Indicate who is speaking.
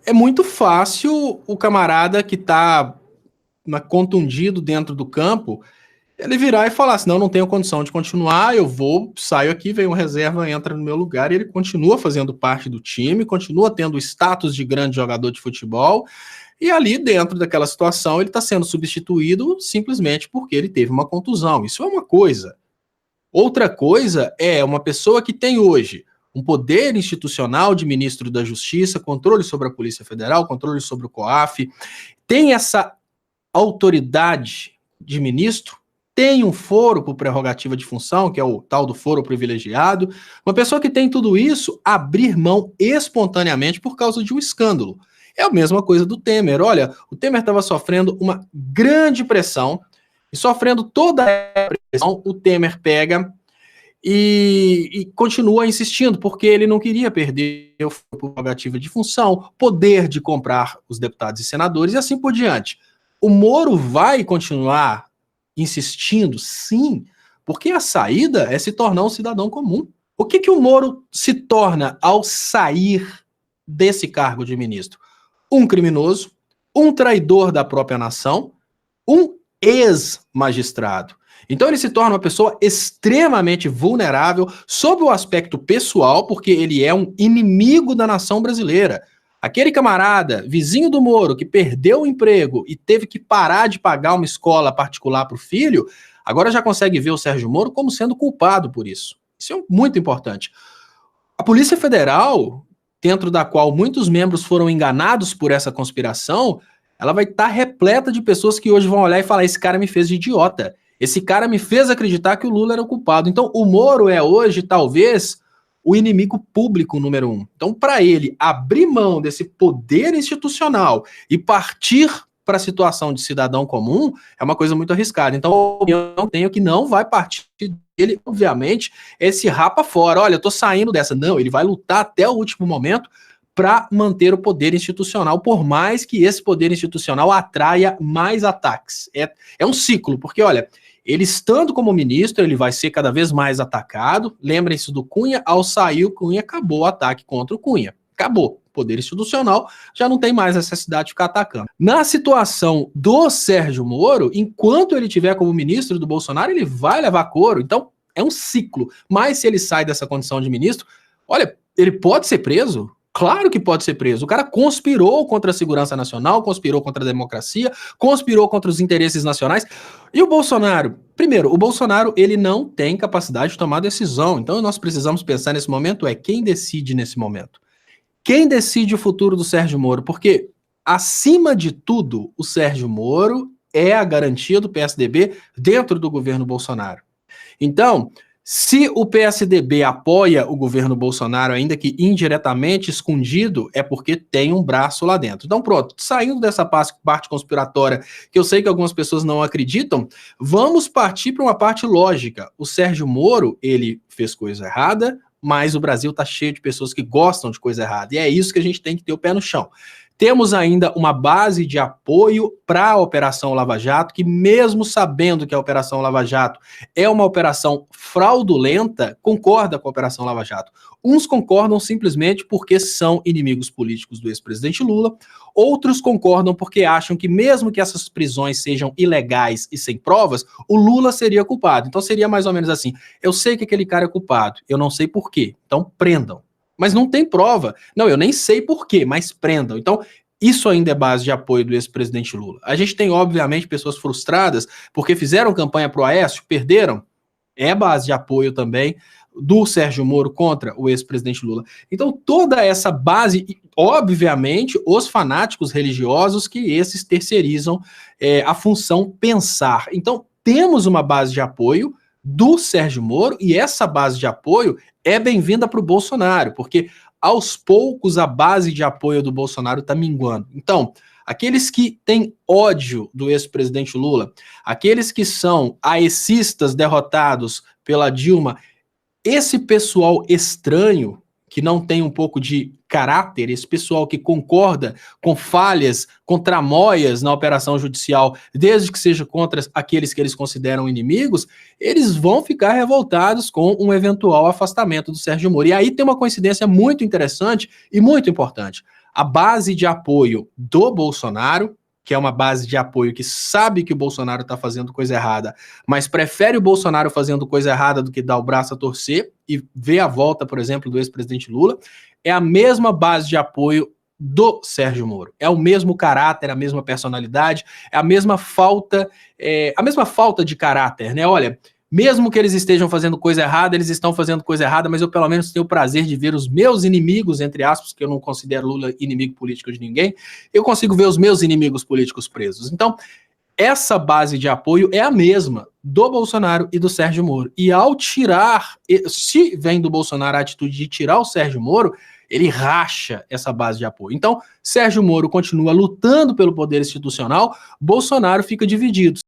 Speaker 1: É muito fácil o camarada que está contundido dentro do campo, ele virar e falar assim, não tenho condição de continuar, eu vou, saio aqui, vem um reserva, entra no meu lugar, e ele continua fazendo parte do time, continua tendo o status de grande jogador de futebol, e ali dentro daquela situação ele está sendo substituído simplesmente porque ele teve uma contusão. Isso é uma coisa. Outra coisa é uma pessoa que tem hoje um poder institucional de ministro da Justiça, controle sobre a Polícia Federal, controle sobre o COAF, tem essa autoridade de ministro, tem um foro por prerrogativa de função, que é o tal do foro privilegiado. Uma pessoa que tem tudo isso, abrir mão espontaneamente por causa de um escândalo. É a mesma coisa do Temer. Olha, o Temer estava sofrendo uma grande pressão, e sofrendo toda a pressão, o Temer pega e continua insistindo, porque ele não queria perder a prerrogativa de função, poder de comprar os deputados e senadores e assim por diante. O Moro vai continuar insistindo? Sim, porque a saída é se tornar um cidadão comum. O que o Moro se torna ao sair desse cargo de ministro? Um criminoso, um traidor da própria nação, um ex-magistrado. Então ele se torna uma pessoa extremamente vulnerável sob o aspecto pessoal, porque ele é um inimigo da nação brasileira. Aquele camarada, vizinho do Moro, que perdeu o emprego e teve que parar de pagar uma escola particular para o filho, agora já consegue ver o Sérgio Moro como sendo culpado por isso. Isso é muito importante. A Polícia Federal, dentro da qual muitos membros foram enganados por essa conspiração, ela vai estar repleta de pessoas que hoje vão olhar e falar: esse cara me fez de idiota. Esse cara me fez acreditar que o Lula era o culpado. Então, o Moro é hoje, talvez, o inimigo público número 1. Então, para ele abrir mão desse poder institucional e partir para a situação de cidadão comum, é uma coisa muito arriscada. Então, eu tenho que não vai partir dele, obviamente, esse rapa fora. Olha, eu estou saindo dessa. Não, ele vai lutar até o último momento para manter o poder institucional, por mais que esse poder institucional atraia mais ataques. É um ciclo, porque, olha, ele estando como ministro, ele vai ser cada vez mais atacado. Lembrem-se do Cunha, ao sair o Cunha, acabou o ataque contra o Cunha. Acabou. O poder institucional já não tem mais necessidade de ficar atacando. Na situação do Sérgio Moro, enquanto ele estiver como ministro do Bolsonaro, ele vai levar couro. Então, é um ciclo. Mas se ele sai dessa condição de ministro, olha, ele pode ser preso? Claro que pode ser preso. O cara conspirou contra a segurança nacional, conspirou contra a democracia, conspirou contra os interesses nacionais. E o Bolsonaro? Primeiro, o Bolsonaro, ele não tem capacidade de tomar decisão. Então, nós precisamos pensar nesse momento quem decide nesse momento. Quem decide o futuro do Sérgio Moro? Porque, acima de tudo, o Sérgio Moro é a garantia do PSDB dentro do governo Bolsonaro. Então, se o PSDB apoia o governo Bolsonaro, ainda que indiretamente escondido, é porque tem um braço lá dentro. Então pronto, saindo dessa parte conspiratória, que eu sei que algumas pessoas não acreditam, vamos partir para uma parte lógica. O Sérgio Moro, ele fez coisa errada, mas o Brasil está cheio de pessoas que gostam de coisa errada, e é isso que a gente tem que ter o pé no chão. Temos ainda uma base de apoio para a Operação Lava Jato, que mesmo sabendo que a Operação Lava Jato é uma operação fraudulenta, concorda com a Operação Lava Jato. Uns concordam simplesmente porque são inimigos políticos do ex-presidente Lula, outros concordam porque acham que mesmo que essas prisões sejam ilegais e sem provas, o Lula seria culpado. Então seria mais ou menos assim: eu sei que aquele cara é culpado, eu não sei por quê, então prendam. Mas não tem prova. Não, eu nem sei por quê, mas prendam. Então, isso ainda é base de apoio do ex-presidente Lula. A gente tem, obviamente, pessoas frustradas porque fizeram campanha pro Aécio, perderam. É base de apoio também do Sérgio Moro contra o ex-presidente Lula. Então, toda essa base, obviamente, os fanáticos religiosos, que esses terceirizam a função pensar. Então, temos uma base de apoio do Sérgio Moro, e essa base de apoio é bem-vinda para o Bolsonaro, porque aos poucos a base de apoio do Bolsonaro está minguando. Então, aqueles que têm ódio do ex-presidente Lula, aqueles que são aecistas derrotados pela Dilma, esse pessoal estranho, que não tem um pouco de caráter, esse pessoal que concorda com falhas, com tramóias na operação judicial, desde que seja contra aqueles que eles consideram inimigos, eles vão ficar revoltados com um eventual afastamento do Sérgio Moro. E aí tem uma coincidência muito interessante e muito importante. a base de apoio do Bolsonaro, que é uma base de apoio que sabe que o Bolsonaro está fazendo coisa errada, mas prefere o Bolsonaro fazendo coisa errada do que dar o braço a torcer e ver a volta, por exemplo, do ex-presidente Lula, é a mesma base de apoio do Sérgio Moro. É o mesmo caráter, a mesma personalidade, é a mesma falta de caráter, né? Olha, mesmo que eles estejam fazendo coisa errada, eles estão fazendo coisa errada, mas eu pelo menos tenho o prazer de ver os meus inimigos, entre aspas, que eu não considero Lula inimigo político de ninguém, eu consigo ver os meus inimigos políticos presos. Então, essa base de apoio é a mesma do Bolsonaro e do Sérgio Moro. E ao tirar, se vem do Bolsonaro a atitude de tirar o Sérgio Moro, ele racha essa base de apoio. Então, Sérgio Moro continua lutando pelo poder institucional, Bolsonaro fica dividido.